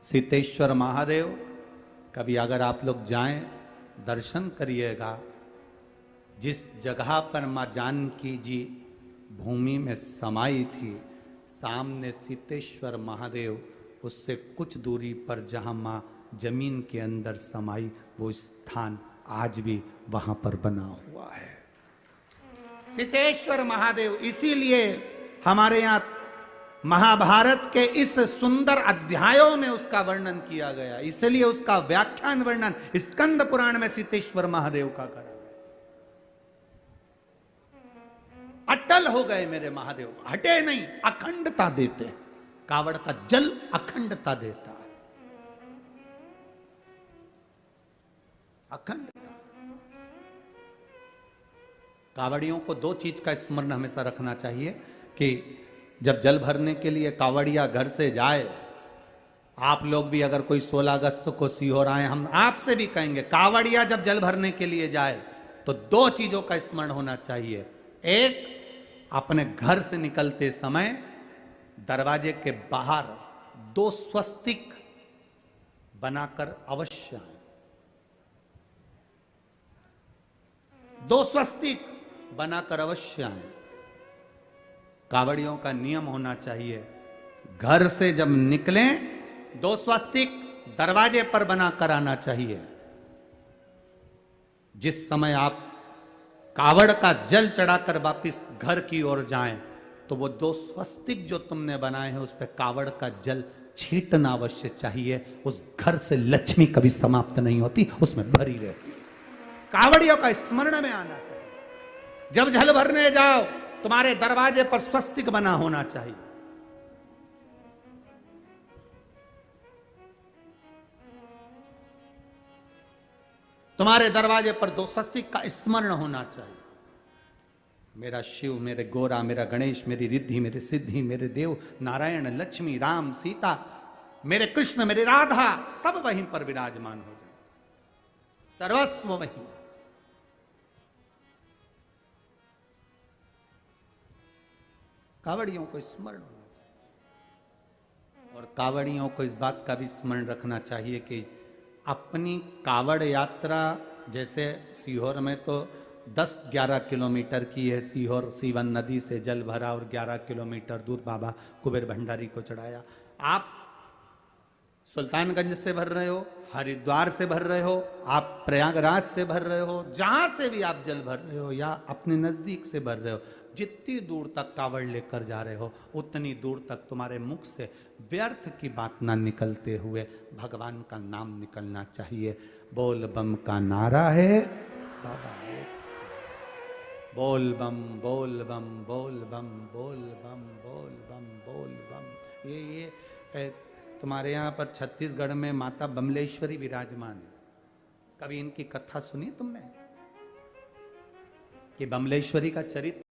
सीतेश्वर महादेव कभी अगर आप लोग जाएं दर्शन करिएगा। जिस जगह पर माँ जानकी जी भूमि में समाई थी, सामने सीतेश्वर महादेव, उससे कुछ दूरी पर जहाँ माँ जमीन के अंदर समाई, वो स्थान आज भी वहां पर बना हुआ है, सीतेश्वर महादेव। इसीलिए हमारे यहाँ महाभारत के इस सुंदर अध्यायों में उसका वर्णन किया गया, इसलिए उसका व्याख्यान वर्णन स्कंद पुराण में सीतेश्वर महादेव का करा। अटल हो गए मेरे महादेव, हटे नहीं, अखंडता देते हैं। कावड़ का जल अखंडता देता है, अखंडता। कावड़ियों को दो चीज का स्मरण हमेशा रखना चाहिए कि जब जल भरने के लिए कावड़िया घर से जाए, आप लोग भी अगर कोई 16 अगस्त को सीहोर आए, हम आपसे भी कहेंगे, कावड़िया जब जल भरने के लिए जाए तो दो चीजों का स्मरण होना चाहिए। एक, अपने घर से निकलते समय दरवाजे के बाहर 2 स्वस्तिक बनाकर अवश्य आए। 2 स्वस्तिक बनाकर अवश्य आए। कावड़ियों का नियम होना चाहिए, घर से जब निकलें 2 स्वस्तिक दरवाजे पर बनाकर आना चाहिए। जिस समय आप कावड़ का जल चढ़ाकर वापिस घर की ओर जाएं, तो वो 2 स्वस्तिक जो तुमने बनाए हैं उस पर कावड़ का जल छींटना अवश्य चाहिए। उस घर से लक्ष्मी कभी समाप्त नहीं होती, उसमें भरी रहती है। कावड़ियों का स्मरण में आना चाहिए। जब जल भरने जाओ, तुम्हारे दरवाजे पर स्वस्तिक बना होना चाहिए। तुम्हारे दरवाजे पर 2 स्वस्तिक का स्मरण होना चाहिए। मेरा शिव, मेरे गोरा, मेरा गणेश, मेरी रिद्धि, मेरी सिद्धि, मेरे देव नारायण, लक्ष्मी, राम, सीता, मेरे कृष्ण, मेरी राधा, सब वहीं पर विराजमान हो जाए, सर्वस्व वहीं। कावड़ियों को स्मरण होना चाहिए। और कावड़ियों को इस बात का भी स्मरण रखना चाहिए कि अपनी कावड़ यात्रा, जैसे सीहोर में तो 10-11 किलोमीटर की है, सीहोर सीवन नदी से जल भरा और 11 किलोमीटर दूर बाबा कुबेर भंडारी को चढ़ाया। आप सुल्तानगंज से भर रहे हो, हरिद्वार से भर रहे हो, आप प्रयागराज से भर रहे हो, जहां से भी आप जल भर रहे हो या अपने नजदीक से भर रहे हो, जितनी दूर तक कावड़ लेकर जा रहे हो, उतनी दूर तक तुम्हारे मुख से व्यर्थ की बात ना निकलते हुए भगवान का नाम निकलना चाहिए। बोल बम का नारा है बाबा, बोल बम, बोल बम, बोल बम, बोल बम, बोल बम, बोल बम। ये तुम्हारे यहाँ पर छत्तीसगढ़ में माता बमलेश्वरी विराजमान है। कभी इनकी कथा सुनी तुमने कि बमलेश्वरी का चरित्र